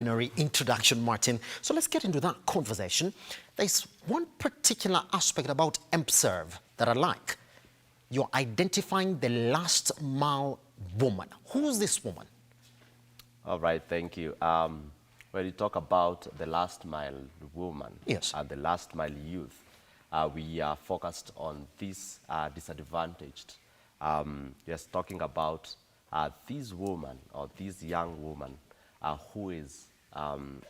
Introduction, Martin. So let's get into that conversation. There's one particular aspect about EMPSERVE that I like. You're identifying the last mile woman. Who's this woman? All right, thank you. When you talk about the last mile woman Yes. and the last mile youth, we are focused on these disadvantaged. Yes, talking about this woman or this young woman who is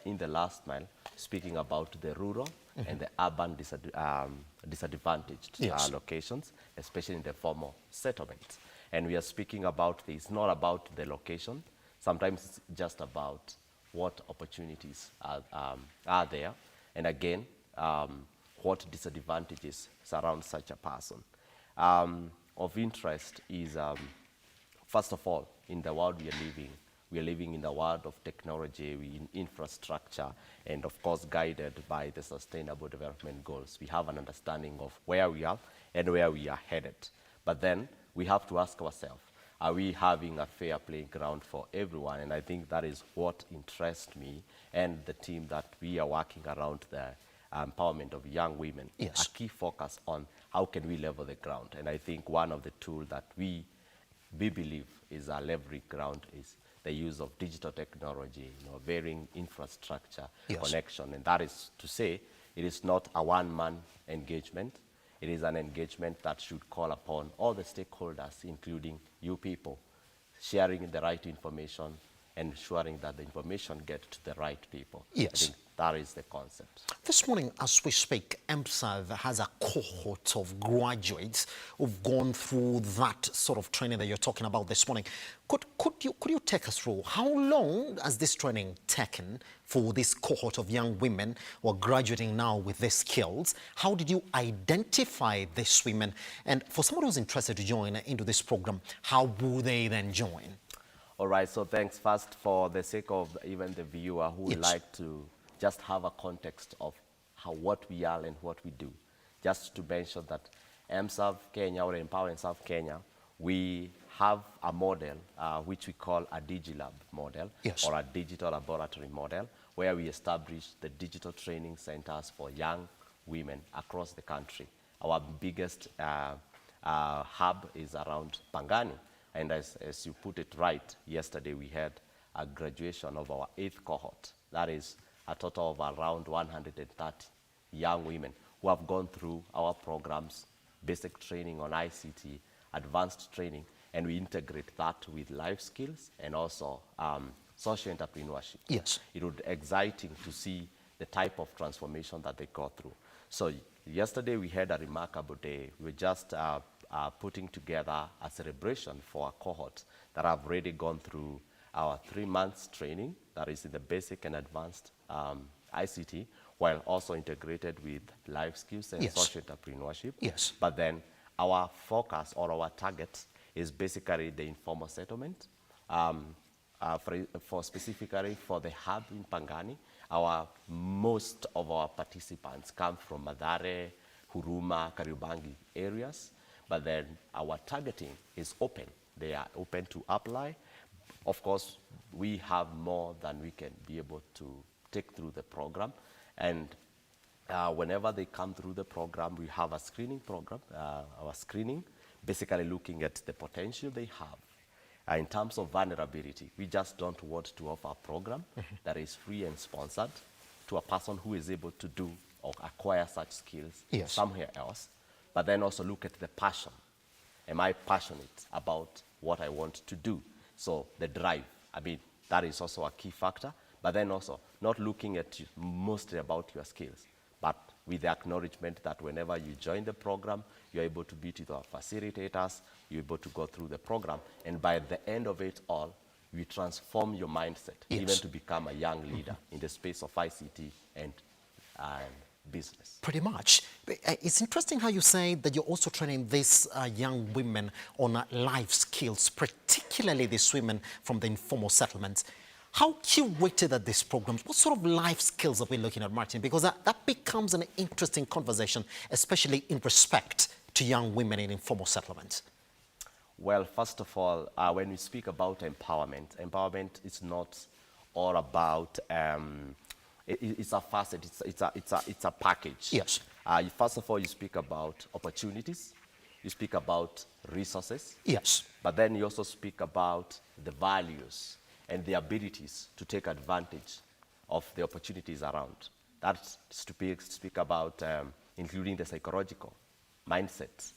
in the last mile, speaking about the rural and the urban disadvantaged Yes. locations, especially in the formal settlements. And we are speaking about this, not about the location. Sometimes it's just about what opportunities are there. And again, what disadvantages surround such a person. Of interest is, first of all, in the world we are living in the world of technology, in infrastructure, and of course guided by the Sustainable Development Goals. We have an understanding of where we are and where we are headed. But then we have to ask ourselves, are we having a fair playing ground for everyone? And I think that is what interests me and the team that we are working around the empowerment of young women. Yes. A key focus on how can we level the ground. And I think one of the tools that we believe is a leveling ground is the use of digital technology, varying infrastructure, Yes. connection. And that is to say, it is not a one-man engagement. It is an engagement that should call upon all the stakeholders, including you people, sharing the right information, ensuring that the information gets to the right people. Yes. I think that is the concept. This morning, as we speak, EMPSERVE has a cohort of graduates who've gone through that sort of training that you're talking about this morning. Could you take us through how long has this training taken for this cohort of young women who are graduating now with these skills? How did you identify these women? And for someone who's interested to join into this program, how will they then join? All right, so thanks first for the sake of even the viewer who would Yes. like to just have a context of what we are and what we do. Just to mention that EMPSERVE Kenya, or Empower and Serve Kenya, we have a model which we call a DigiLab model, Yes. or a digital laboratory model, where we establish the digital training centers for young women across the country. Our biggest hub is around Pangani. And as you put it right, yesterday we had a graduation of our 8th cohort. That is a total of around 130 young women who have gone through our programs, basic training on ICT, advanced training, and we integrate that with life skills and also social entrepreneurship. Yes. It would be exciting to see the type of transformation that they go through. So yesterday we had a remarkable day. We were just putting together a celebration for a cohort that have already gone through our 3 months training, that is in the basic and advanced ICT, while also integrated with life skills and Yes. social entrepreneurship. Yes. But then our focus or our target is basically the informal settlement. For specifically for the hub in Pangani, most of our participants come from Mathare, Huruma, Kariobangi areas. But then our targeting is open. They are open to apply. Of course, we have more than we can be able to take through the program. And whenever they come through the program, we have a screening program, our screening, basically looking at the potential they have. In terms of vulnerability, we just don't want to offer a program that is free and sponsored to a person who is able to do or acquire such skills Yes. somewhere else. But then also look at the passion. Am I passionate about what I want to do? So the drive, I mean, that is also a key factor. But then also not looking at mostly about your skills, but with the acknowledgement that whenever you join the program, you're able to meet with our facilitators, you're able to go through the program. And by the end of it all, we transform your mindset, Yes. even to become a young leader in the space of ICT and business. Pretty much. It's interesting how you say that you're also training these young women on life skills, particularly these women from the informal settlements. How curated are these programs? What sort of life skills are we looking at, Martin? Because that becomes an interesting conversation, especially in respect to young women in informal settlements. Well, first of all, when we speak about empowerment, empowerment is not all about, it's a facet, it's a package. Yes. First of all, you speak about opportunities, you speak about resources. Yes. But then you also speak about the values and the abilities to take advantage of the opportunities around. That's to speak about including the psychological mindsets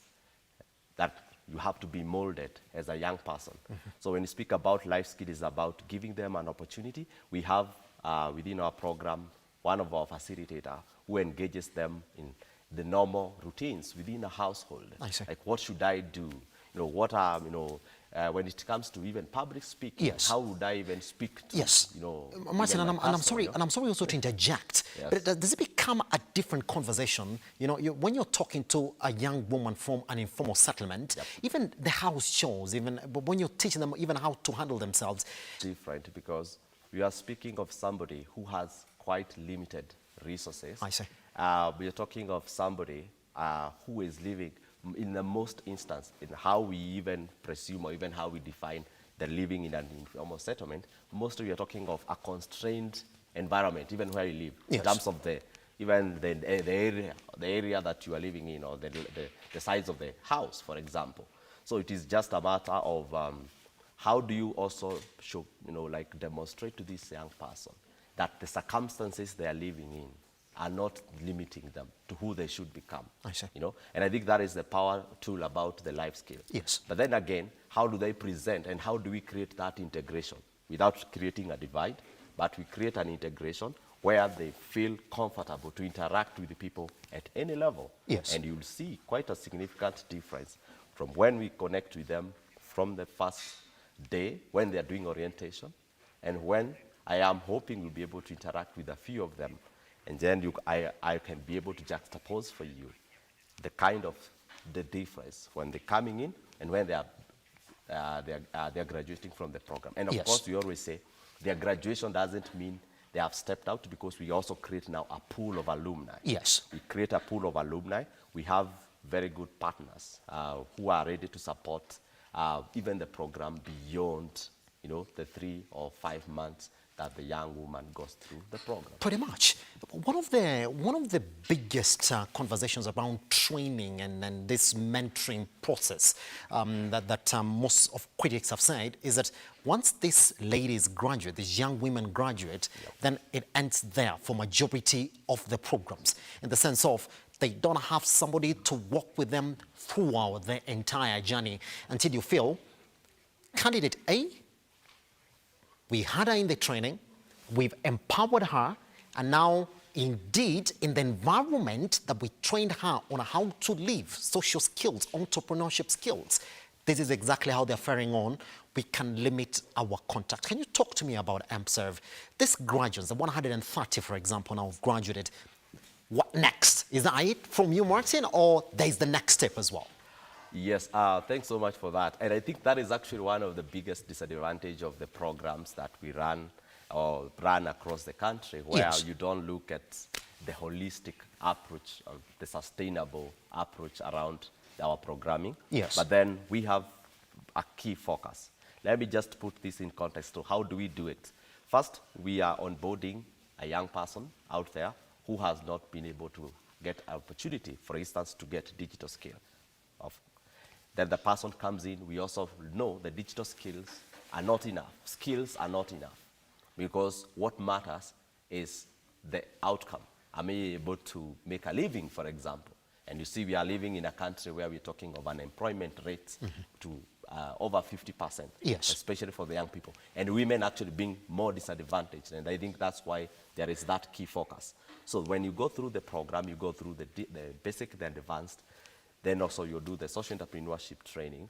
that you have to be molded as a young person. So when you speak about life skill, it's about giving them an opportunity. We have within our program one of our facilitator who engages them in the normal routines within a household. I see. Like, what should I do? What are, when it comes to even public speaking, Yes. how would I even speak to, Yes. Martin, even and my I'm customer, sorry, and I'm sorry also to interject, Yes. but does it become a different conversation? When you're talking to a young woman from an informal settlement, even the house chores, but when you're teaching them even how to handle themselves. Different, because we are speaking of somebody who has quite limited resources. I see. We are talking of somebody who is living, in the most instance, in how we even presume or even how we define the living in an informal settlement, mostly we are talking of a constrained environment, even where you live, Yes. in terms of the area that you are living in, or the size of the house, for example. So it is just a matter of how do you also show, demonstrate to this young person that the circumstances they are living in are not limiting them to who they should become. I see. And I think that is the power tool about the life skill. Yes. But then again, how do they present and how do we create that integration without creating a divide, but we create an integration where they feel comfortable to interact with the people at any level. Yes. And you'll see quite a significant difference from when we connect with them from the first day when they are doing orientation, and when I am hoping we'll be able to interact with a few of them. And then I can be able to juxtapose for you the kind of the difference when they're coming in and when they are graduating from the program. And of Yes. course, we always say their graduation doesn't mean they have stepped out, because we also create now a pool of alumni. Yes. We create a pool of alumni. We have very good partners who are ready to support even the program beyond, the 3 or 5 months that the young woman goes through the program. Pretty much. One of the biggest conversations around training and this mentoring process that most of critics have said is that once these ladies graduate, these young women graduate, then it ends there for majority of the programs, in the sense of they don't have somebody to walk with them throughout their entire journey until you feel candidate A, we had her in the training, we've empowered her, and now indeed in the environment that we trained her on how to live, social skills, entrepreneurship skills, this is exactly how they're faring on. We can limit our contact. Can you talk to me about AmpServe? These graduates, the 130 for example, now have graduated. What next? Is that it from you, Martin, or there's the next step as well? Yes, thanks so much for that. And I think that is actually one of the biggest disadvantages of the programs that we run across the country, where Yes. you don't look at the holistic approach, or the sustainable approach around our programming. Yes. But then we have a key focus. Let me just put this in context. So how do we do it? First, we are onboarding a young person out there who has not been able to get an opportunity, for instance, to get digital skill. Then the person comes in, we also know the digital skills are not enough. Skills are not enough, because what matters is the outcome. Am I able to make a living, for example? And you see, we are living in a country where we're talking of unemployment rates to over 50%, Yes. especially for the young people. And women actually being more disadvantaged. And I think that's why there is that key focus. So when you go through the program, you go through the basic, the advanced, then also you'll do the social entrepreneurship training.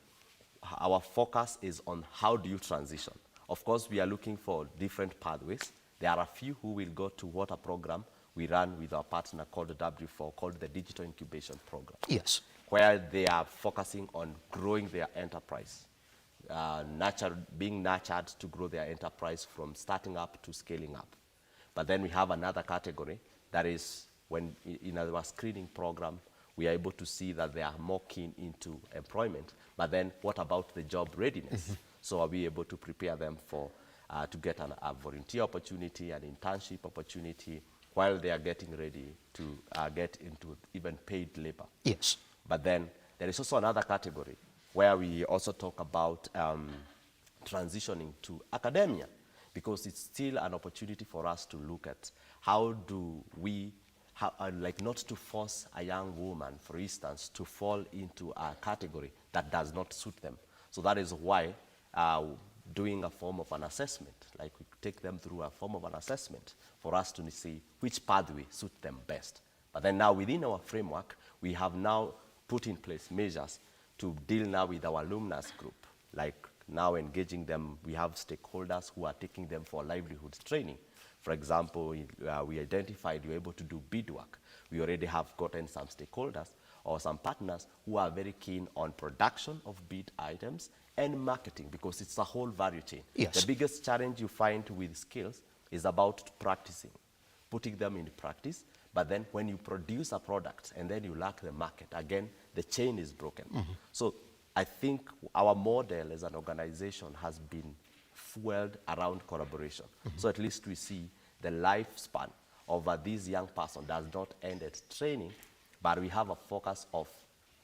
Our focus is on how do you transition. Of course, we are looking for different pathways. There are a few who will go to what a program we run with our partner called W4, called the Digital Incubation Program. Yes. Where they are focusing on growing their enterprise, being nurtured to grow their enterprise from starting up to scaling up. But then we have another category that is when in our screening program, we are able to see that they are more keen into employment. But then what about the job readiness? So are we able to prepare them for to get a volunteer opportunity, an internship opportunity, while they are getting ready to get into even paid labor. Yes. But then there is also another category where we also talk about transitioning to academia, because it's still an opportunity for us to look at how do we, like not to force a young woman, for instance, to fall into a category that does not suit them. So that is why doing a form of an assessment, like we take them through a form of an assessment for us to see which pathway suits them best. But then now within our framework, we have now put in place measures to deal now with our alumnus group, like now engaging them. We have stakeholders who are taking them for livelihoods training. For example, we identified you're able to do beadwork. We already have gotten some stakeholders or some partners who are very keen on production of bead items and marketing, because it's a whole value chain. Yes. The biggest challenge you find with skills is about practicing, putting them in practice. But then when you produce a product and then you lack the market, again, the chain is broken. So I think our model as an organization has been fueled around collaboration. So at least we see the lifespan of this young person does not end at training, but we have a focus of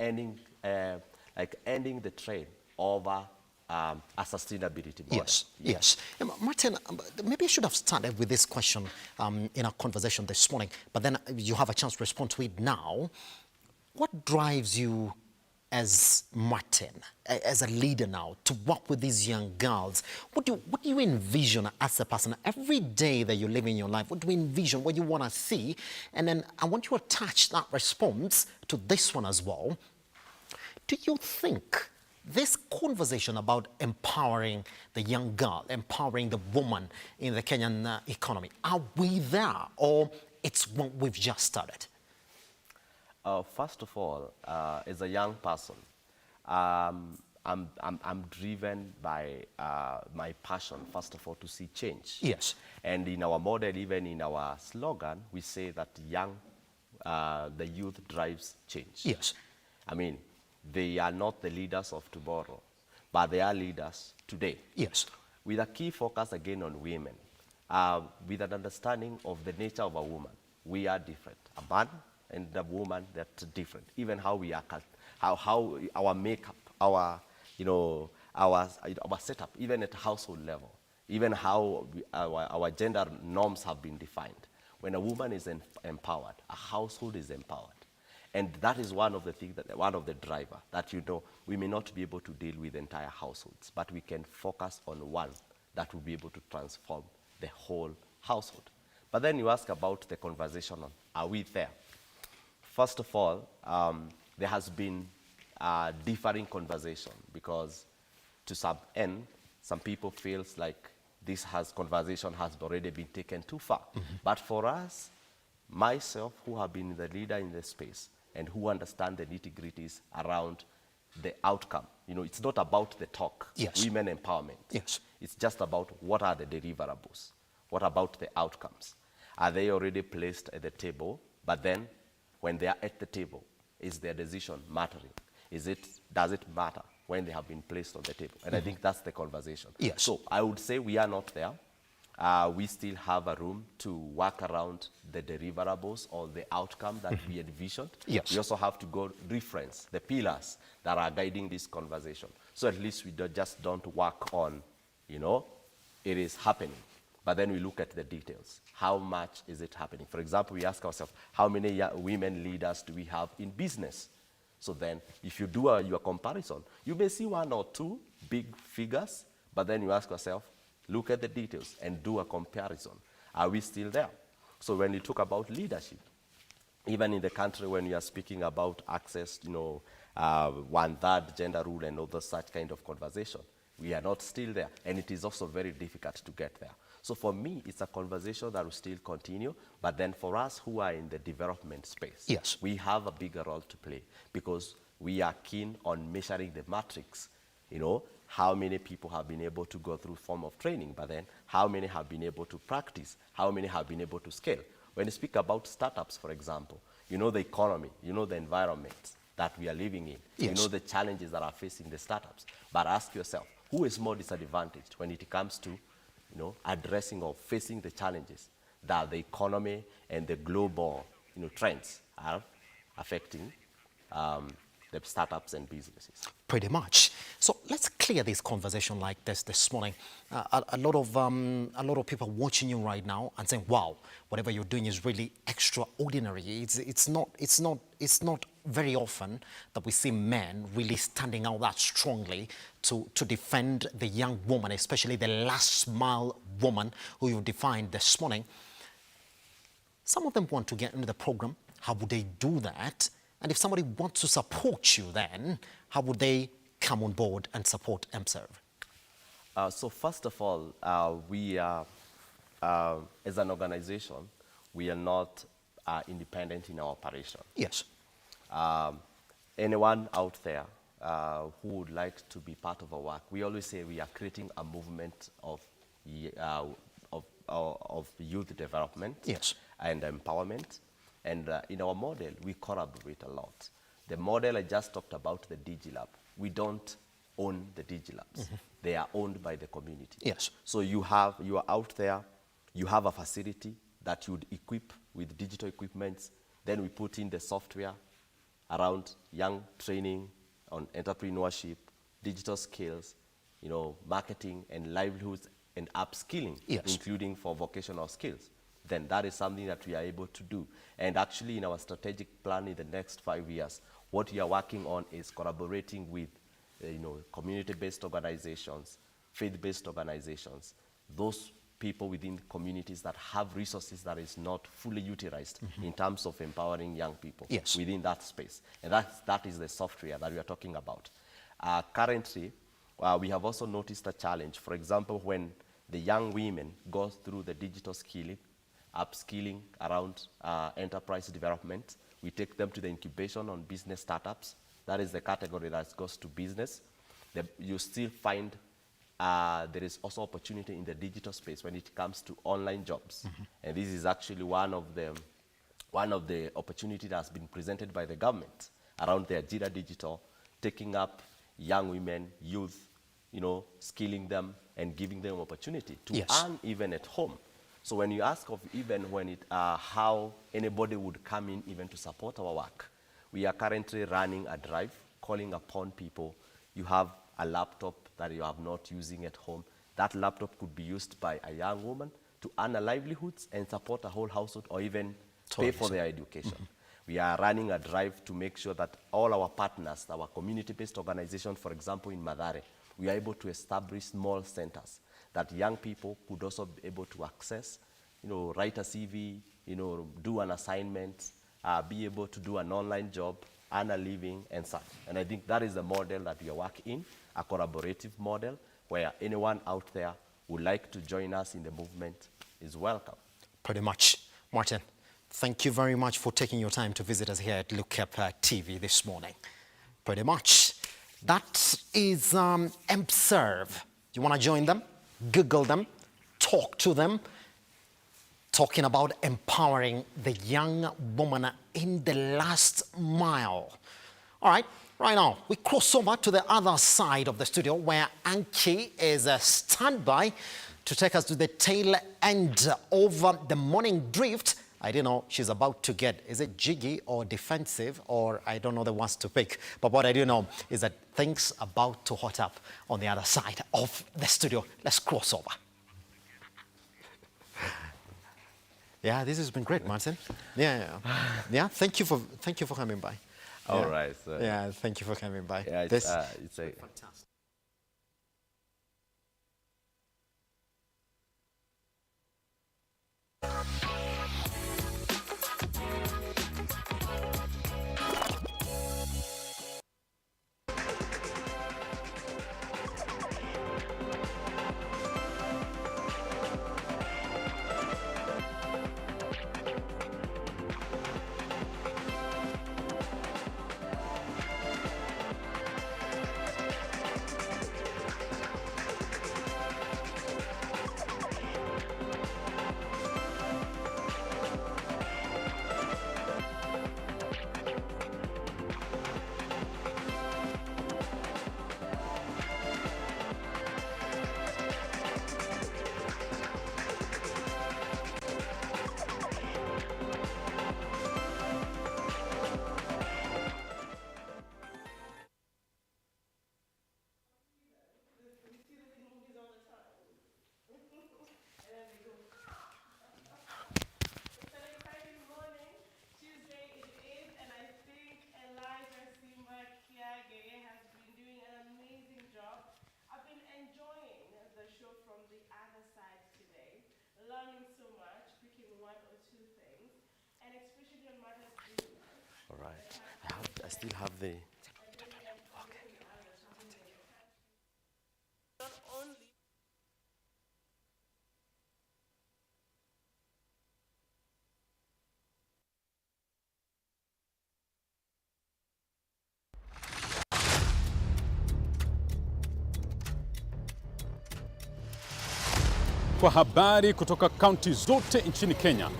ending the train over a sustainability model. Yes, yes. Martin, maybe I should have started with this question in our conversation this morning, but then you have a chance to respond to it now. What drives you as Martin, as a leader now, to work with these young girls? What do you envision as a person? Every day that you live in your life, what do you envision, what you want to see? And then I want you to attach that response to this one as well. Do you think this conversation about empowering the young girl, empowering the woman in the Kenyan economy, are we there, or it's what we've just started? First of all, as a young person, I'm driven by my passion, first of all, to see change. Yes. And in our model, even in our slogan, we say that the youth drives change. Yes. I mean, they are not the leaders of tomorrow, but they are leaders today. Yes. With a key focus again on women, with an understanding of the nature of a woman. We are different. A man and a woman, that's different. Even how we are, how our makeup, our setup, even at household level, even how our gender norms have been defined. When a woman is empowered, a household is empowered. And that is one of the things, one of the driver that, we may not be able to deal with entire households, but we can focus on one that will be able to transform the whole household. But then you ask about the conversation on, are we there? First of all, there has been a differing conversation, because to some end, some people feels like this conversation has already been taken too far. But for us, myself, who have been the leader in the space and who understand the nitty-gritties around the outcome, it's not about the talk, yes, women empowerment. Yes. It's just about what are the deliverables, what about the outcomes. Are they already placed at the table? But then, when they are at the table, is their decision mattering? Does it matter when they have been placed on the table? And I think that's the conversation. Yes. So I would say we are not there. We still have a room to work around the deliverables or the outcome that we envisioned. Yes. We also have to go reference the pillars that are guiding this conversation. So at least we just don't work on, it is happening. But then we look at the details. How much is it happening? For example, we ask ourselves, how many women leaders do we have in business? So then, if you do your comparison, you may see one or two big figures, but then you ask yourself, look at the details and do a comparison. Are we still there? So when you talk about leadership, even in the country when you are speaking about access, one-third gender rule and other such kind of conversation, we are not still there. And it is also very difficult to get there. So for me, it's a conversation that will still continue. But then for us who are in the development space, yes, we have a bigger role to play, because we are keen on measuring the matrix. How many people have been able to go through form of training, but then how many have been able to practice, how many have been able to scale. When you speak about startups, for example, the economy, the environment that we are living in, yes, the challenges that are facing the startups. But ask yourself, who is more disadvantaged when it comes to addressing or facing the challenges that the economy and the global, trends are affecting the startups and businesses. Pretty much. So let's clear this conversation like this morning. A lot of people watching you right now and saying, "Wow, whatever you're doing is really extraordinary." It's not very often that we see men really standing out that strongly to defend the young woman, especially the last mile woman who you defined this morning. Some of them want to get into the program. How would they do that? And if somebody wants to support you, then how would they come on board and support MServe? So first of all, we are, as an organization, we are not independent in our operation. Yes. Anyone out there who would like to be part of our work, we always say we are creating a movement of youth development, yes, and empowerment. And in our model, we collaborate a lot. The model I just talked about, the DigiLab, we don't own the DigiLabs. Mm-hmm. They are owned by the community. Yes. So you are out there, you have a facility that you would equip with digital equipments. Then we put in the software around young training on entrepreneurship, digital skills, marketing and livelihoods and upskilling, yes, including for vocational skills. Then that is something that we are able to do. And actually in our strategic plan in the next 5 years, what we are working on is collaborating with community-based organizations, faith-based organizations, those people within communities that have resources that is not fully utilized, mm-hmm, in terms of empowering young people, yes, within that space. And that is the software that we are talking about. Currently, we have also noticed a challenge. For example, when the young women go through the digital skilling, upskilling around enterprise development, we take them to the incubation on business startups. That is the category that goes to business. You still find there is also opportunity in the digital space when it comes to online jobs. Mm-hmm. And this is actually one of the opportunities that has been presented by the government around the Ajira Digital, taking up young women, youth, skilling them and giving them opportunity to, yes, earn even at home. So when you ask of even when how anybody would come in even to support our work, we are currently running a drive, calling upon people. You have a laptop that you are not using at home. That laptop could be used by a young woman to earn a livelihoods and support a whole household or even pay for their education. Mm-hmm. We are running a drive to make sure that all our partners, our community-based organization, for example, in Mathare, we are able to establish small centers that young people could also be able to access, write a CV, do an assignment, be able to do an online job, earn a living, and such. And I think that is the model that we are working in, a collaborative model where anyone out there who would like to join us in the movement is welcome. Pretty much. Martin, thank you very much for taking your time to visit us here at Look Up TV this morning. Pretty much. That is MServe. You want to join them? Google them, talk to them, talking about empowering the young woman in the last mile. All right, right now, we cross over to the other side of the studio where Ankey is a standby to take us to the tail end of the morning drift. I don't know, she's about to get, is it jiggy or defensive, or I don't know the ones to pick. But what I do know is that things are about to hot up on the other side of the studio. Let's cross over. Yeah, this has been great, Martin. Yeah. Thank you for coming by. All right. So yeah, thank you for coming by. Yeah, it's a fantastic. All right. I still have the... Kwa habari kutoka kaunti zote nchini Kenya.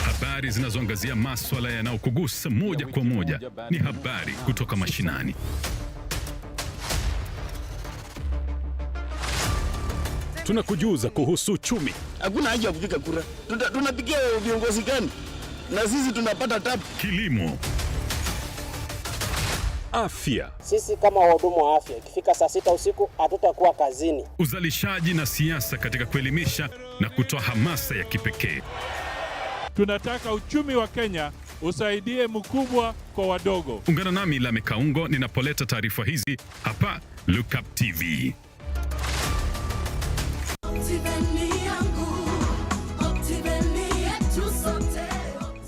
Habari zinazoangazia masuala yanayokugusa moja kwa moja ni habari kutoka mashinani. Tunakujuza kuhusu uchumi. Hakuna haja ya kupiga kura. Tunapigia viongozi gani? Na sisi tunapata tabu. Kilimo. Afya. Sisi kama wahudumu wa afya, ikifika saa 6 usiku hatutakuwa kazini. Uzalishaji na siasa katika kuelimisha na kutoa hamasa ya kipekee. Tunataka uchumi wa Kenya usaidie mkubwa kwa wadogo. Ungana nami Lame Kaungo ninapoleta taarifa hizi hapa Look Up TV.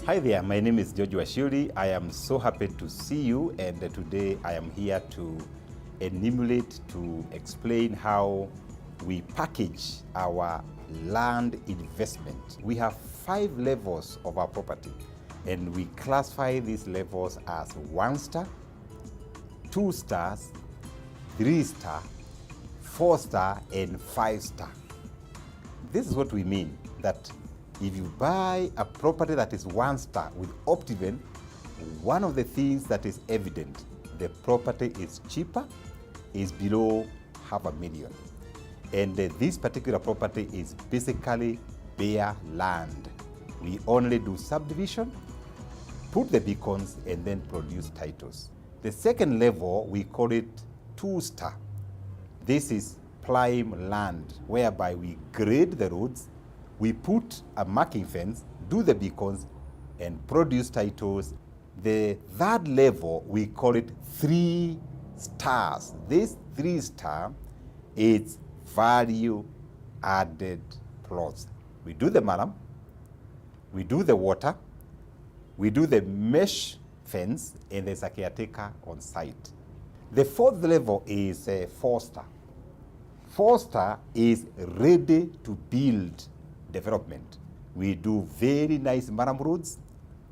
Hi there, my name is George Washuri. I am so happy to see you, and today I am here to enumerate, to explain how we package our land investment. We have 5 levels of our property, and we classify these levels as 1 star, 2 stars, 3 star, 4 star, and 5 star. This is what we mean, that if you buy a property that is 1 star with Optiven, one of the things that is evident, the property is cheaper, is below $500,000. And this particular property is basically bare land. We only do subdivision, put the beacons, and then produce titles. The second level, we call it 2 star. This is prime land, whereby we grade the roads, we put a marking fence, do the beacons, and produce titles. The third level, we call it 3 stars. This 3 star is value added plots. We do the malam, we do the water, we do the mesh fence, and there's a caretaker on site. The fourth level is 4 star. 4 star is ready to build development. We do very nice maram roads,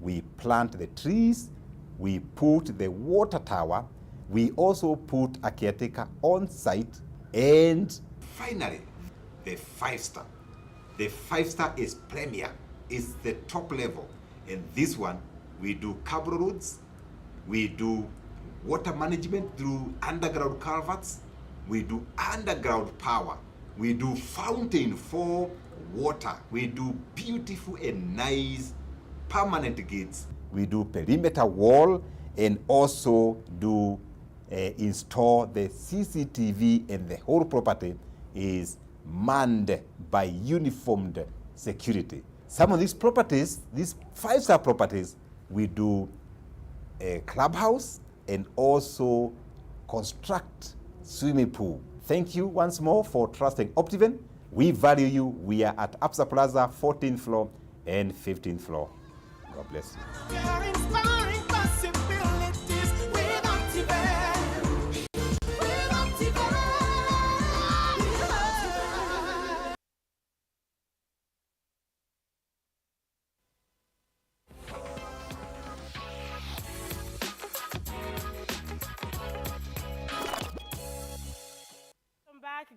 we plant the trees, we put the water tower, we also put a caretaker on site, and finally, the 5 star. The 5 star is premier, is the top level, and this one, we do cable roads, we do water management through underground culverts, we do underground power, we do fountain for water, we do beautiful and nice permanent gates, we do perimeter wall, and also do install the CCTV, and the whole property is manned by uniformed security. Some of these properties, these 5-star properties, we do a clubhouse and also construct swimming pool. Thank you once more for trusting Optiven. We value you. We are at Absa Plaza, 14th floor and 15th floor. God bless you.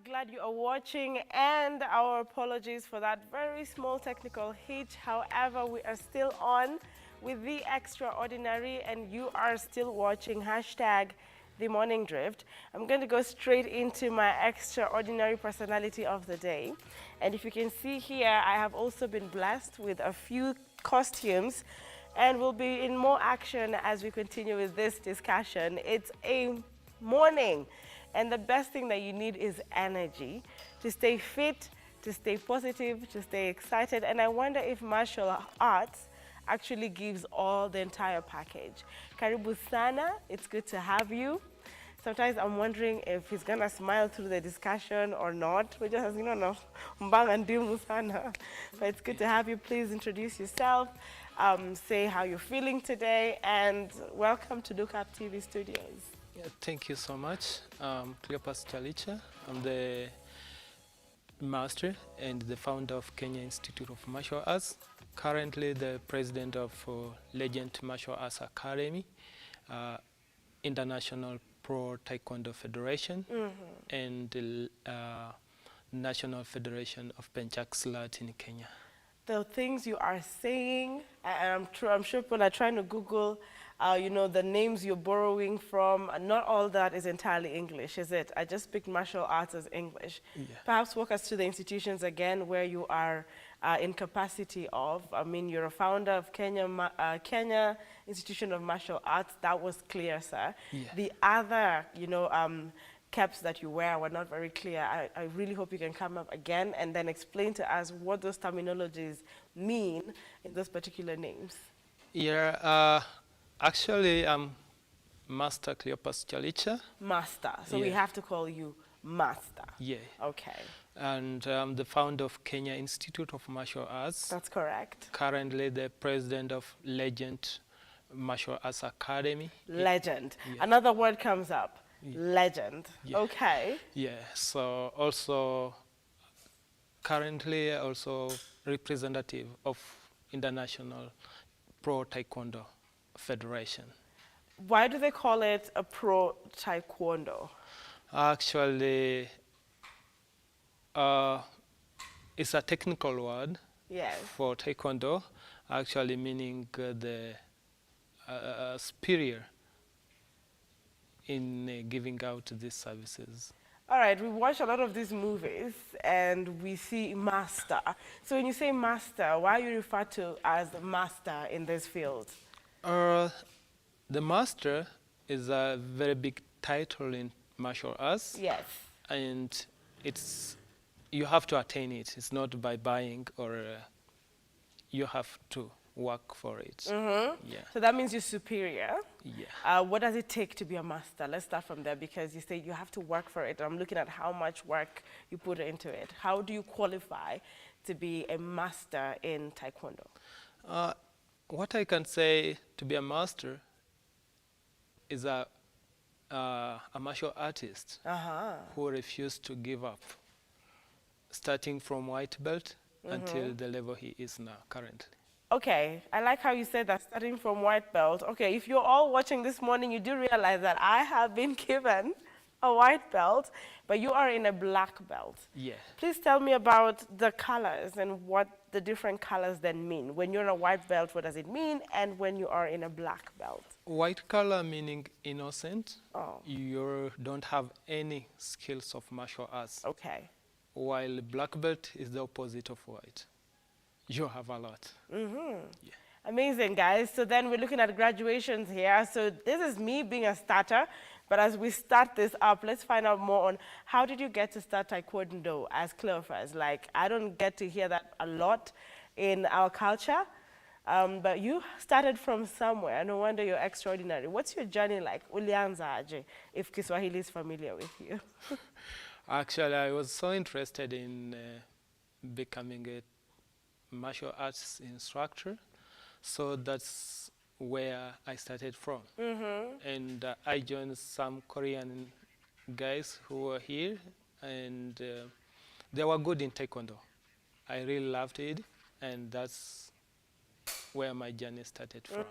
Glad you are watching, and our apologies for that very small technical hitch. However, we are still on with the extraordinary, and you are still watching hashtag The Morning Drift. I'm going to go straight into my extraordinary personality of the day. And if you can see here, I have also been blessed with a few costumes, and we'll be in more action as we continue with this discussion. It's a morning. And the best thing that you need is energy to stay fit, to stay positive, to stay excited. And I wonder if martial arts actually gives all the entire package. Karibu sana, it's good to have you. Sometimes I'm wondering if he's gonna smile through the discussion or not. We just, you know, mbanga ndimu sana. But it's good to have you. Please introduce yourself, say how you're feeling today, and welcome to Look Up TV Studios. Yeah, thank you so much. Cleopas Chalicha. I'm the master and the founder of Kenya Institute of Martial Arts. Currently the president of Legend Martial Arts Academy, International Pro Taekwondo Federation, and the National Federation of Penchakslat in Kenya. The things you are saying, and I'm sure people are trying to Google, you know, the names you're borrowing from. Not all that is entirely English, is it? I just picked martial arts as English. Yeah. Perhaps walk us through the institutions again where you are in capacity of. I mean, you're a founder of Kenya Institution of Martial Arts. That was clear, sir. Yeah. The other, you know, caps that you wear were not very clear. I really hope you can come up again and then explain to us what those terminologies mean in those particular names. Yeah, actually I'm Master Cleopas Chalicha. Master, so we Yeah. have to call you Master. Yeah. Okay, And I'm the founder of Kenya Institute of Martial Arts. that's correct. Currently the president of Legend Martial Arts Academy. Legend. Yeah. Another word comes up. Legend. Yeah. Okay. Yeah, so also currently also representative of International Pro Taekwondo Federation. Why do they call it a pro taekwondo? Actually, it's a technical word Yes. for taekwondo, actually meaning the superior in giving out these services. All right, we watch a lot of these movies and we see master. So when you say master, why are you referred to as the master in this field? The master is a very big title in martial arts. Yes. And you have to attain it. It's not by buying or you have to work for it. Yeah. So that means you're superior. Yeah. What does it take to be a master? Let's start from there because you say you have to work for it. I'm looking at how much work you put into it. How do you qualify to be a master in Taekwondo? What I can say to be a master is a martial artist who refused to give up, starting from white belt until the level he is now currently. Okay, I like how you said that, starting from white belt. Okay, if you're all watching this morning, you do realize that I have been given a white belt, but you are in a black belt. Yeah. Please tell me about the colors and what the different colors then mean. When you're in a white belt, what does it mean? And when you are in a black belt? White color meaning innocent. Oh. You don't have any skills of martial arts. Okay. While black belt is the opposite of white. You have a lot. Yeah. Amazing, guys. So then we're looking at graduations here. So this is me being a starter. But as we start this up, let's find out more on how did you get to start Taekwondo as Cleophas? Like, I don't get to hear that a lot in our culture. But you started from somewhere. No wonder you're extraordinary. What's your journey like? Ulianza aje, if Kiswahili is familiar with you. Actually, I was so interested in becoming a martial arts instructor. So that's where I started from. And I joined some Korean guys who were here, and they were good in Taekwondo. I really loved it, and that's where my journey started from.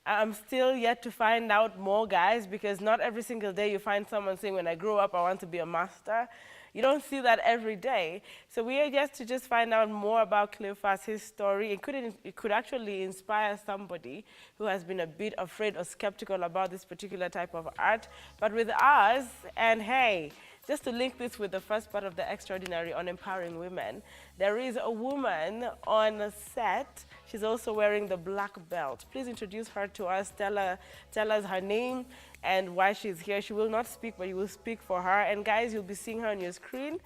I'm still yet to find out more, guys, because not every single day you find someone saying, when I grow up, I want to be a master. You don't see that every day. So we are just to find out more about Cleophas, his story. It could actually inspire somebody who has been a bit afraid or skeptical about this particular type of art. But with us, and hey, just to link this with the first part of the Extraordinary on empowering women, there is a woman on set. She's also wearing the black belt. Please introduce her to us. Tell us her name and why she's here. She will not speak, but you will speak for her. And guys, you'll be seeing her on your screen.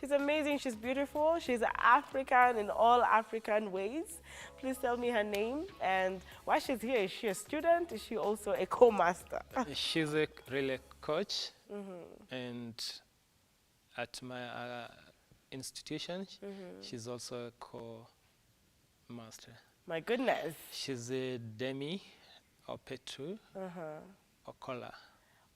She's amazing. She's beautiful. She's African in all African ways. Please tell me her name. And while she's here, is she a student? Is she also a co-master? She's a relay coach, and at my institution, she's also a co-master. My goodness. She's a Demi or Petru Okola.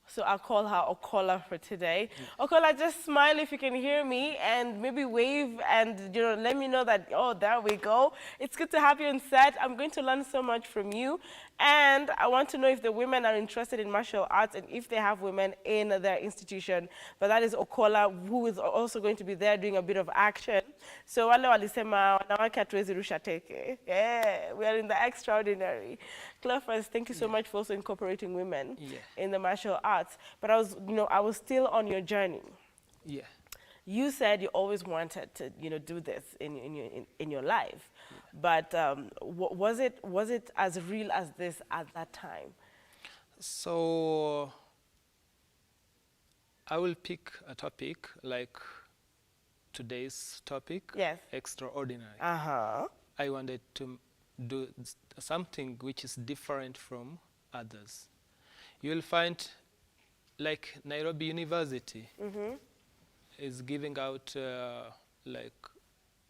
So I'll call her Okola for today. Okola, just smile if you can hear me and maybe wave and let me know that, oh, there we go. It's good to have you on set. I'm going to learn so much from you. And I want to know if the women are interested in martial arts and if they have women in their institution. But that is Okola, who is also going to be there doing a bit of action. So wale walisema wanawake hatuwezi rusha teke. Yeah, we are in the extraordinary. Cleophas, thank you so much for also incorporating women in the martial arts. But I was still on your journey. Yeah. You said you always wanted to, do this in your life, but was it as real as this at that time? So I will pick a topic like today's topic. Yes. Extraordinary. I wanted to do something which is different from others. You'll find, like Nairobi University is giving out like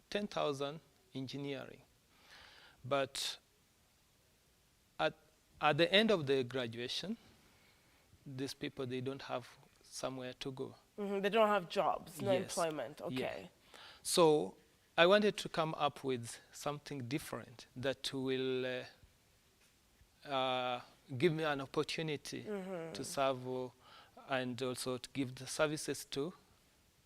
10,000 engineering. But at the end of the graduation, these people, they don't have somewhere to go. They don't have jobs, no employment. Okay. Yeah. So I wanted to come up with something different that will give me an opportunity to serve and also to give the services to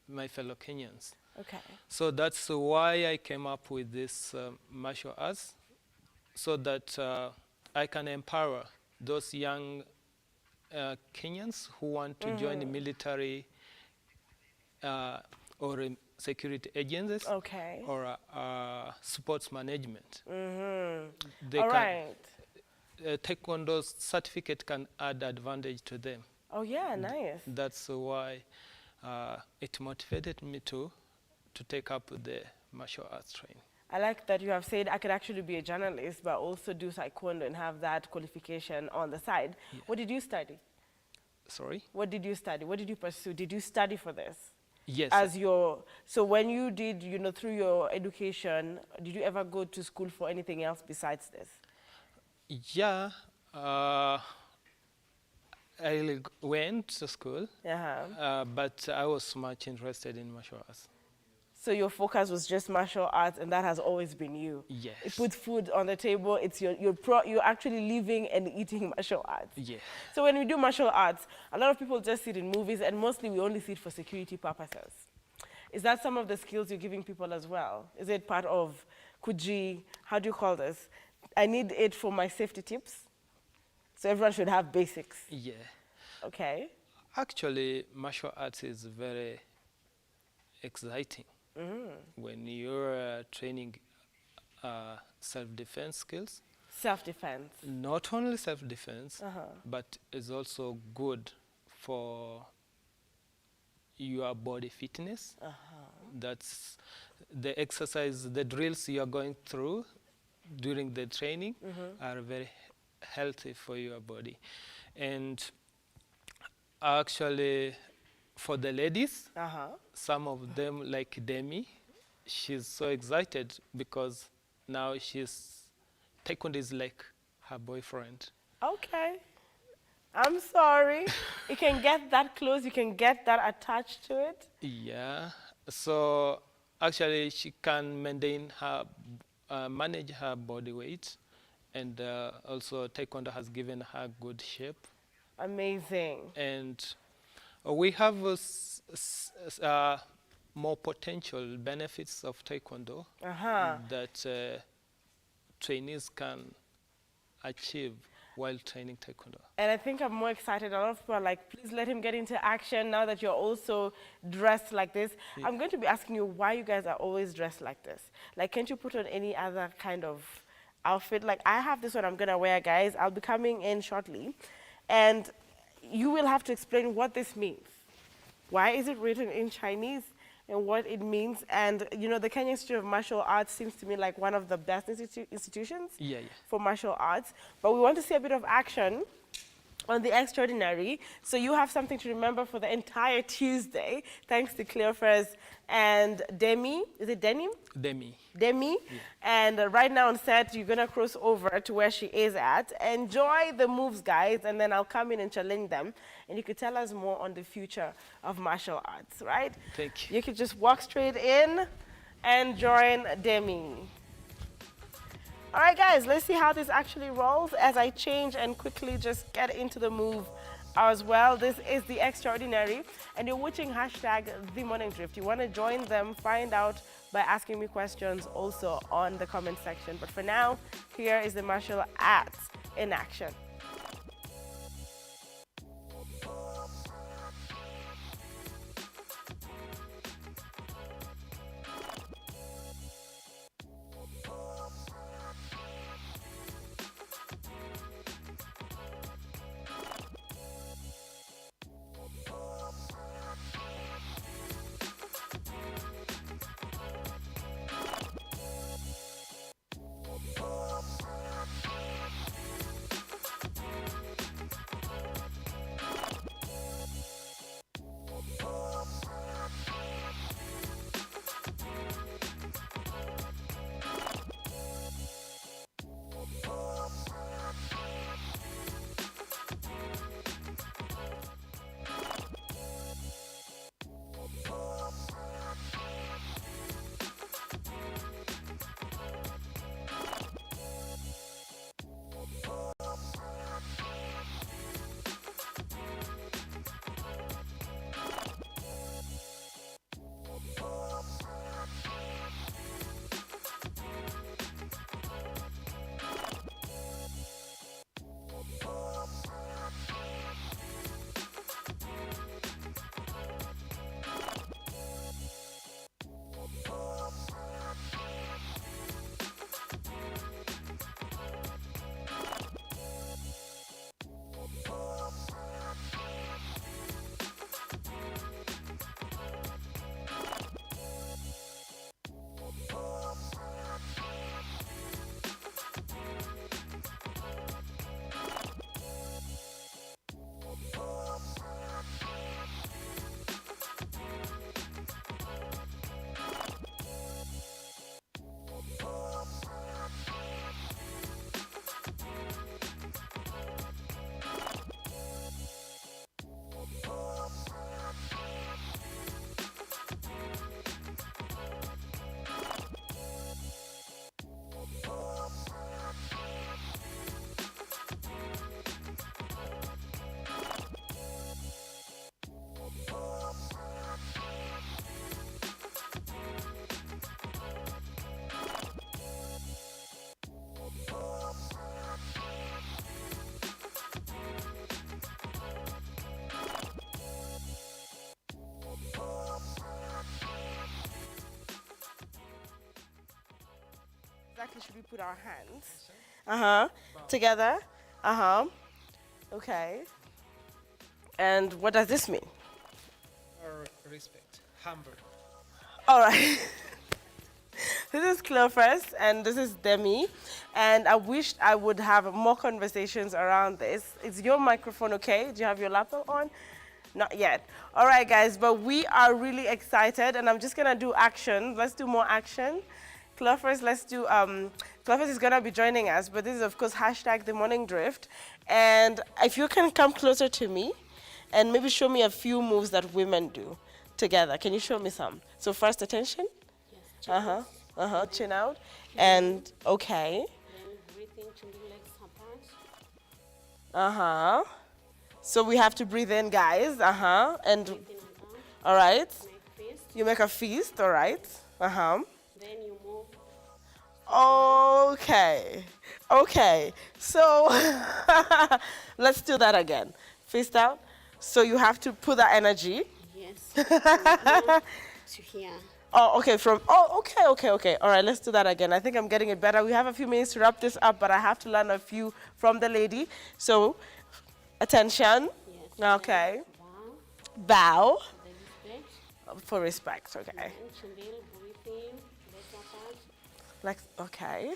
my fellow Kenyans. Okay. So that's why I came up with this martial arts, so that I can empower those young Kenyans who want to join the military or security agencies or sports management. Taekwondo's certificate can add advantage to them. Oh yeah, nice. That's why it motivated me to take up the martial arts training. I like that you have said I could actually be a journalist, but also do taekwondo and have that qualification on the side. Yeah. What did you study? Sorry? What did you study? What did you pursue? Did you study for this? Yes. So when you did, through your education, did you ever go to school for anything else besides this? Yeah. I went to school, but I was much interested in martial arts. So your focus was just martial arts, and that has always been you. Yes. You put food on the table. It's you're actually living and eating martial arts. Yeah. So when we do martial arts, a lot of people just see it in movies, and mostly we only see it for security purposes. Is that some of the skills you're giving people as well? Is it part of Kuji? How do you call this? I need it for my safety tips. So everyone should have basics. Yeah. Okay. Actually, martial arts is very exciting. When you're training self-defense skills. Self-defense. Not only self-defense, but it's also good for your body fitness. That's the exercise, the drills you are going through during the training are very healthy for your body. And actually, for the ladies, some of them, like Demi, she's so excited because now taekwondo is like her boyfriend. Okay. I'm sorry. You can get that close, you can get that attached to it? Yeah. So actually, she can maintain her, manage her body weight, and also taekwondo has given her good shape. Amazing. And we have more potential benefits of taekwondo that trainees can achieve while training taekwondo. And I think I'm more excited. A lot of people are like, please let him get into action now that you're also dressed like this. Yeah. I'm going to be asking you why you guys are always dressed like this. Like, can't you put on any other kind of outfit? Like, I have this one I'm going to wear, guys. I'll be coming in shortly. And you will have to explain what this means. Why is it written in Chinese? and what it means. And, you know, the Kenya Institute of Martial Arts seems to me like one of the best institutions for martial arts. But we want to see a bit of action on the extraordinary. So you have something to remember for the entire Tuesday, thanks to Cleophas and Demi. Is it Denim? Demi. Demi. Yeah. And right now on set, you're going to cross over to where she is at. Enjoy the moves, guys, and then I'll come in and challenge them. And you could tell us more on the future of martial arts, right? Thank you. You could just walk straight in and join Demi. All right, guys, let's see how this actually rolls as I change and quickly just get into the move as well. This is The Extraordinary, and you're watching hashtag The Morning Drift. You want to join them, find out by asking me questions also on the comment section. But for now, here is the martial arts in action. Exactly, should we put our hands together? Okay. And what does this mean? Or respect. Humble. All right. This is Cleophas and this is Demi, and I wished I would have more conversations around this. Is your microphone okay? Do you have your laptop on? Not yet. All right, guys, but we are really excited, and I'm just gonna do action. Let's do more action. Cleophas, let's do, Cleophas is gonna be joining us, but this is of course hashtag The Morning Drift. And if you can come closer to me and maybe show me a few moves that women do together. Can you show me some? So first, attention. Yes. Chin out. And okay. Then breathing to the legs apart. So we have to breathe in, guys. And all right. You make a fist. All right. Then you move. Okay. So let's do that again. Fist out. So you have to put that energy. Yes. To here. Oh, okay. Okay. All right, let's do that again. I think I'm getting it better. We have a few minutes to wrap this up, but I have to learn a few from the lady. So, attention. Yes. Okay. Bow. For respect, okay. Then chindil, breathe in, let your part. Like, okay.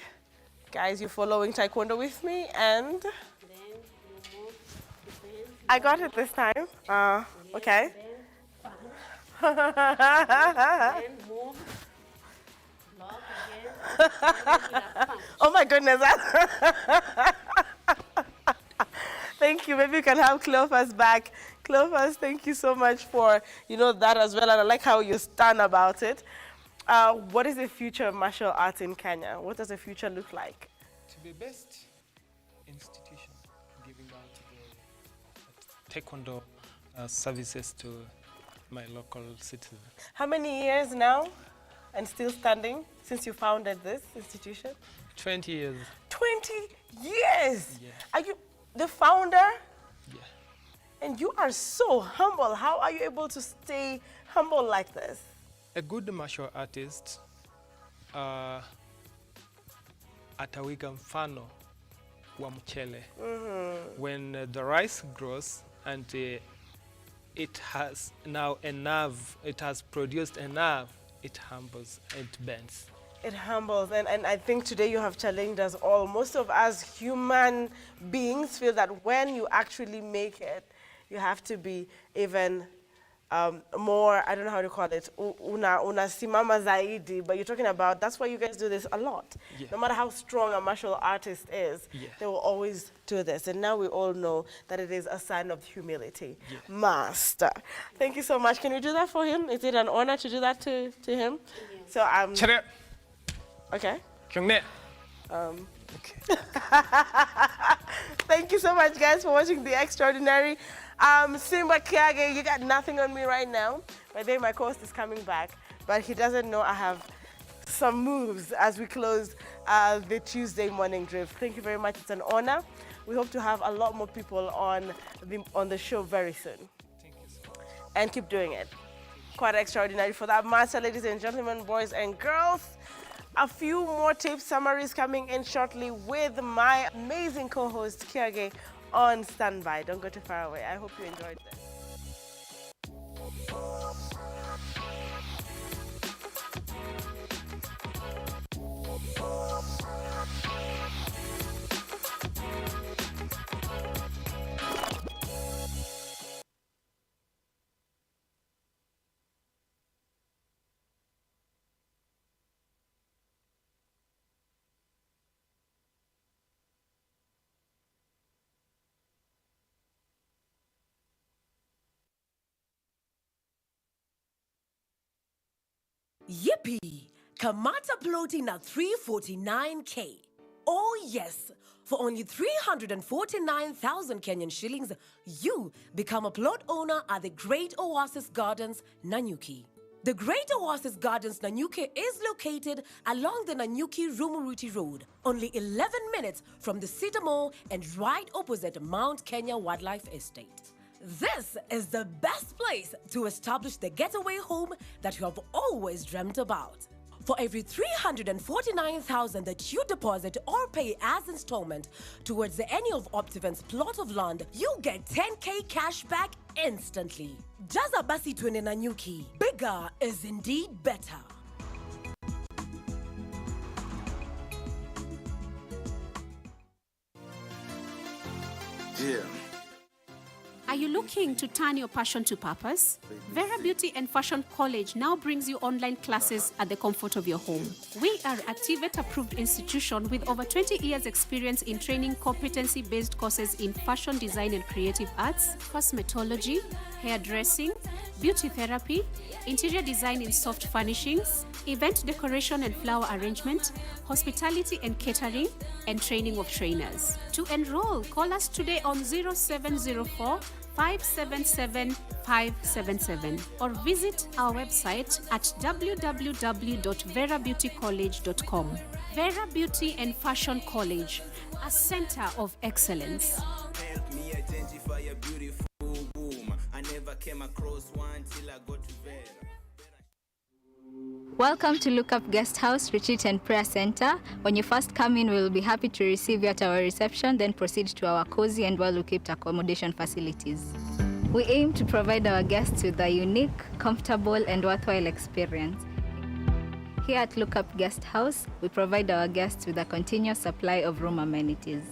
Guys, you following Taekwondo with me, and Then you move, defend. I got it this time. Okay. Then move, block again, regular punch. Oh my goodness. Thank you. Maybe you can have Cleophas back. Cleophas, thank you so much for, that as well. And I like how you're stunned about it. What is the future of martial arts in Kenya? What does the future look like? To be best institution giving out the taekwondo services to my local citizens. How many years now and still standing since you founded this institution? 20 years. 20 years? Yeah. Are you the founder? Yeah. And you are so humble. How are you able to stay humble like this? A good martial artist atawiga mfano wa mchele. When the rice grows and it has now a nerve, it has produced a nerve, it humbles, it bends. It humbles, and I think today you have challenged us all. Most of us human beings feel that when you actually make it, you have to be even more, I don't know how to call it, unasimama zaidi, but you're talking about, that's why you guys do this a lot. Yeah. No matter how strong a martial artist is, Yeah. they will always do this. And now we all know that it is a sign of humility. Yeah. Master. Thank you so much. Can you do that for him? Is it an honor to do that to him? So Chere. okay. Kyungne. Okay. Thank you so much, guys, for watching The Extraordinary. Simba, Kiage, you got nothing on me right now. By the way, my co-host is coming back, but he doesn't know I have some moves as we close the Tuesday morning drift. Thank you very much. It's an honor. We hope to have a lot more people on the show very soon. Thank you so much. And keep doing it. Quite extraordinary for that master, ladies and gentlemen, boys and girls. A few more tape summaries coming in shortly with my amazing co-host, Kiage, on standby. Don't go too far away. I hope you enjoyed this. Yippee! Kamata floating at 349K. Oh yes, for only 349,000 Kenyan shillings, you become a plot owner at the Great Oasis Gardens, Nanyuki. The Great Oasis Gardens, Nanyuki is located along the Nanyuki-Rumuruti Road, only 11 minutes from the Cedar Mall and right opposite Mount Kenya Wildlife Estate. This is the best place to establish the getaway home that you have always dreamt about. For every 349,000 that you deposit or pay as installment towards any of Optiven's plot of land, you get 10K cash back instantly. Jaza basi twende Nanyuki. Bigger is indeed better. Yeah. Are you looking to turn your passion to purpose? Vera Beauty and Fashion College now brings you online classes at the comfort of your home. We are a TVET-approved institution with over 20 years experience in training competency-based courses in fashion design and creative arts, cosmetology, hairdressing, beauty therapy, interior design in soft furnishings, event decoration and flower arrangement, hospitality and catering, and training of trainers. To enroll, call us today on 0704 577 577 or visit our website at www.verabeautycollege.com. Vera Beauty and Fashion College, a center of excellence. Help me identify a beautiful woman. I never came across one till I got to Vera. Welcome to Look Up Guest House, Retreat and Prayer Center. When you first come in, we will be happy to receive you at our reception, then proceed to our cozy and well-equipped accommodation facilities. We aim to provide our guests with a unique, comfortable, and worthwhile experience. Here at Lookup Guest House, we provide our guests with a continuous supply of room amenities.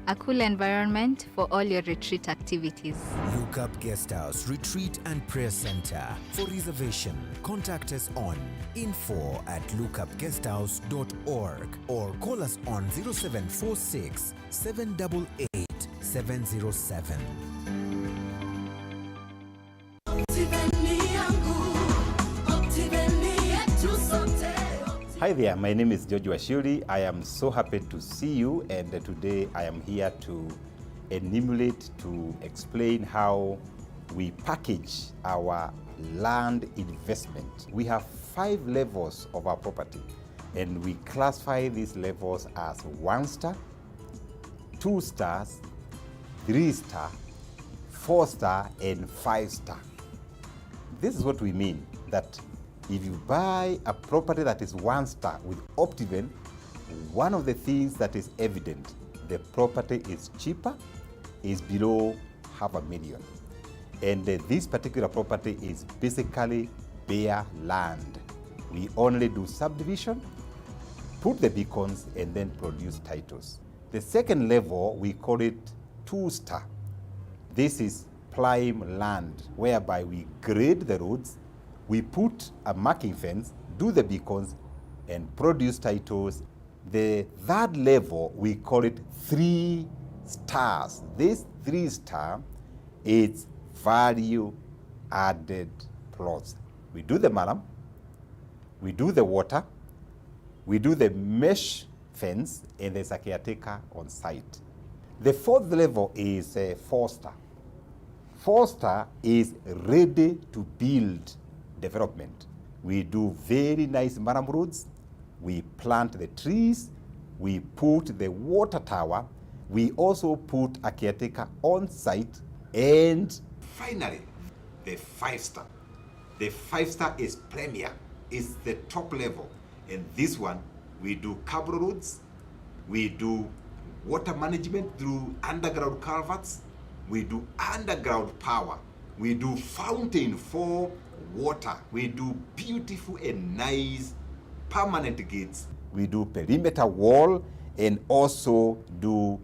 A cool environment for all your retreat activities. Lookup Guest House Retreat and Prayer Center. For reservation, contact us on info@lookupguesthouse.org or call us on 0746 788 707. Hi there, my name is George Washuri. I am so happy to see you, and today I am here to enumerate, to explain how we package our land investment. We have 5 levels of our property, and we classify these levels as 1 star, 2 stars, 3 star, 4 star, and 5 star. This is what we mean, that if you buy a property that is 1 star with Optiven, one of the things that is evident, the property is cheaper, is below $500,000. And this particular property is basically bare land. We only do subdivision, put the beacons, and then produce titles. The second level, we call it 2 star. This is prime land, whereby we grade the roads, we put a marking fence, do the beacons, and produce titles. The third level, we call it 3 stars. This 3 star is value added plots. We do the malam, we do the water, we do the mesh fence, and there's a caretaker on site. The fourth level is 4 star. 4 star is ready to build development. We do very nice maram roads, we plant the trees, we put the water tower, we also put a caretaker on site, and finally, the 5 star. The 5 star is premier, it's the top level, and this one, we do cable roads, we do water management through underground culverts, we do underground power, we do fountain for water, we do beautiful and nice permanent gates, we do perimeter wall, and also do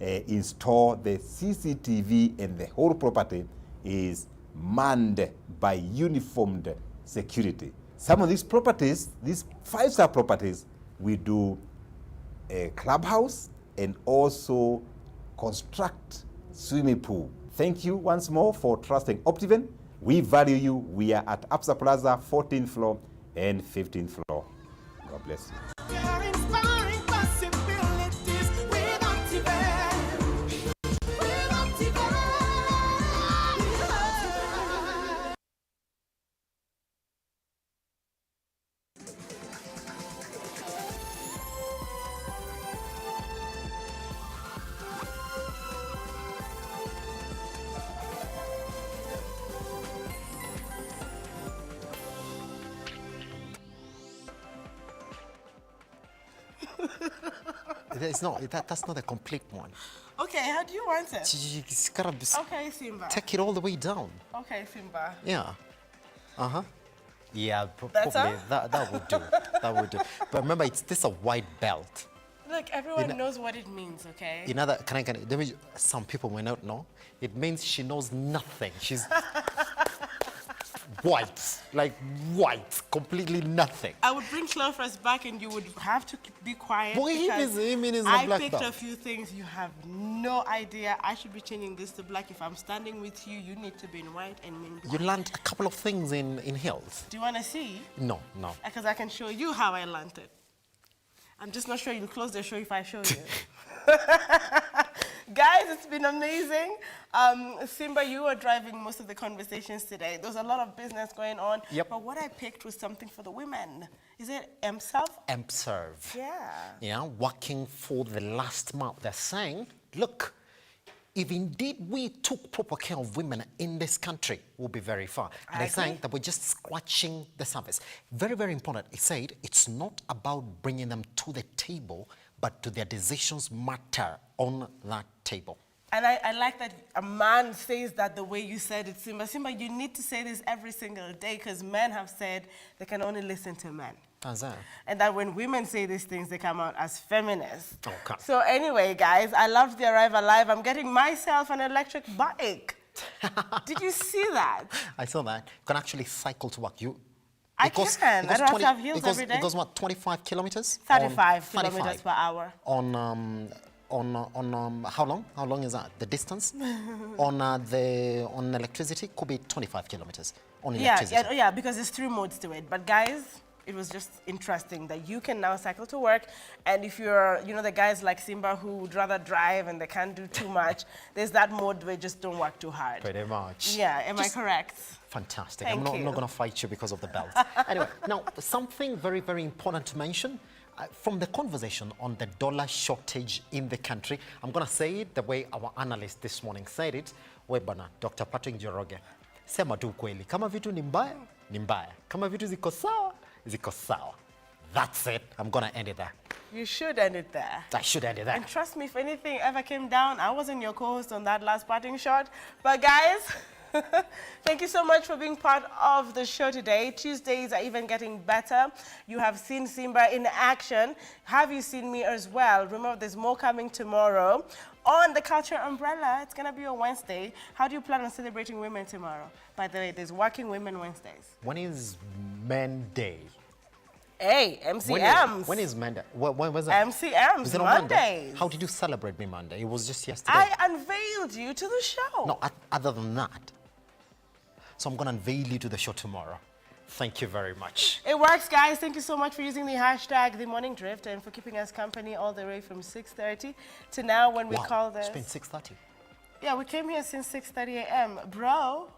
install the CCTV, and the whole property is manned by uniformed security. Some of these properties, these 5-star properties, we do a clubhouse and also construct swimming pool. Thank you once more for trusting Optiven. We value you. We are at Absa Plaza, 14th floor and 15th floor. God bless you. It's not, that's not a complete one. Okay, how do you want it? It's gotta be, okay, Simba. take it all the way down. Okay, Simba. Yeah. Uh-huh. Yeah, Better? probably that would do. That would do. But remember, this is a white belt. Look, everyone knows what it means, okay? You know that, let me, some people may not know. It means she knows nothing. She's white, like white, completely nothing. I would bring Clovis back and you would have to be quiet. Boy, I picked a few things you have no idea. I should be changing this to black. If I'm standing with you, you need to be in white and mean You learned a couple of things in health. Do you want to see? No. Because I can show you how I learned it. I'm just not sure you'll close the show if I show you. Guys, it's been amazing. Simba, you were driving most of the conversations today. There was a lot of business going on. Yep. But what I picked was something for the women. Is it MServe? MServe. Yeah. Yeah, working for the last month. They're saying, look, if indeed we took proper care of women in this country, we'll be very far. And I think that we're just scratching the surface. Very, very important. He said it's not about bringing them to the table, but to their decisions matter on that table. And I like that a man says that the way you said it, Simba. Simba, you need to say this every single day because men have said they can only listen to men. How's that? And that when women say these things, they come out as feminists. Okay. So anyway, guys, I loved the Arrive Alive. I'm getting myself an electric bike. Did you see that? I saw that. You can actually cycle to work. I don't have to have heels every day. It goes what, 25 kilometers? 35 kilometers per hour. On how long? How long is that? The distance? on electricity could be 25 kilometers on electricity. Yeah, because there's 3 modes to it. But guys, it was just interesting that you can now cycle to work, and if you're, the guys like Simba who would rather drive and they can't do too much, there's that mode where you just don't work too hard. Pretty much. Yeah, am I correct? Fantastic. Thank I'm you. not going to fight you because of the belt. Anyway, now something very, very important to mention. From the conversation on the dollar shortage in the country, I'm going to say it the way our analyst this morning said it. Webana, Dr. Patrick Njoroge. Sema tu kweli. Kama vitu ni mbaya, ni mbaya. Kama vitu ziko sawa, ziko sawa. That's it. I'm going to end it there. You should end it there. I should end it there. And trust me, if anything ever came down, I wasn't your co-host on that last parting shot. But guys, thank you so much for being part of the show today. Tuesdays are even getting better. You have seen Simba in action. Have you seen me as well? Remember, there's more coming tomorrow. On the Culture Umbrella, it's going to be a Wednesday. How do you plan on celebrating women tomorrow? By the way, there's Working Women Wednesdays. When is Men Day? Hey, MCMs. When is Monday? When was that? MCMs, Is it on Mondays. How did you celebrate me Monday? It was just yesterday. I unveiled you to the show. No, other than that. So I'm going to unveil you to the show tomorrow. Thank you very much. It works, guys. Thank you so much for using the hashtag The Morning Drift and for keeping us company all the way from 6:30 to now when we call this. It's been 6:30. Yeah, we came here since 6:30 a.m. Bro.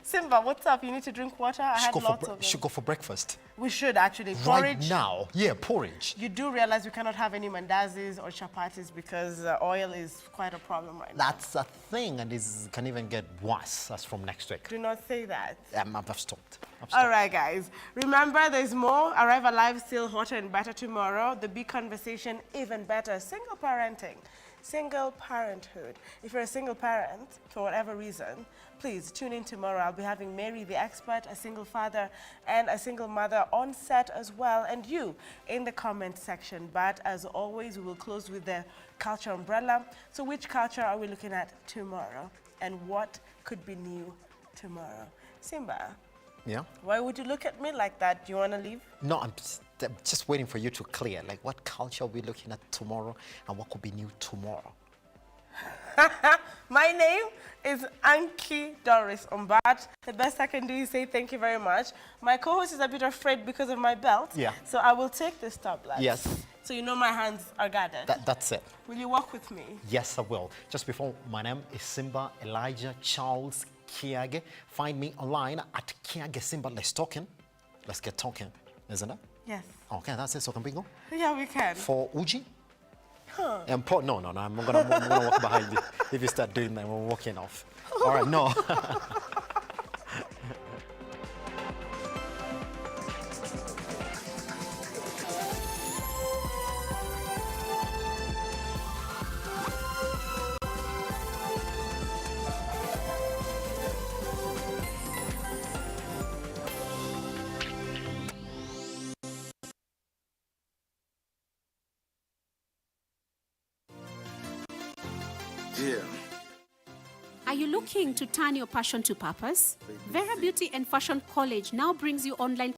Simba, what's up? You need to drink water? I had lots of it. Should go for breakfast. We should actually. Porridge. Right now. Yeah, porridge. You do realize we cannot have any mandazis or chapatis because oil is quite a problem right now. That's a thing, and it can even get worse as from next week. Do not say that. I've stopped. All right, guys. Remember, there's more. Arrive Alive still hotter and better tomorrow. The big conversation, even better. Single parenting. Single parenthood. If you're a single parent, for whatever reason, please tune in tomorrow. I'll be having Mary, the expert, a single father, and a single mother on set as well, and you in the comment section. But as always, we will close with the culture umbrella. So which culture are we looking at tomorrow? And what could be new tomorrow? Simba, yeah? Why would you look at me like that? Do you want to leave? No, I'm just waiting for you to clear. Like, what culture are we looking at tomorrow and what could be new tomorrow? My name is Ankey Dorice. But the best I can do is say thank you very much. My co-host is a bit afraid because of my belt. Yeah. So I will take this tablet. Yes. So you know my hands are guarded. That's it. Will you walk with me? Yes, I will. Just before, my name is Simba Elijah Charles Kiage. Find me online at Kiage Simba. Let's get talking, isn't it? Yes. Okay, that's it. So can we go? Yeah, we can. For Uji? Huh. No, I'm gonna walk behind you. If you start doing that, we're walking off. All right, no. Are you looking to turn your passion to purpose? Vera Beauty and Fashion College now brings you online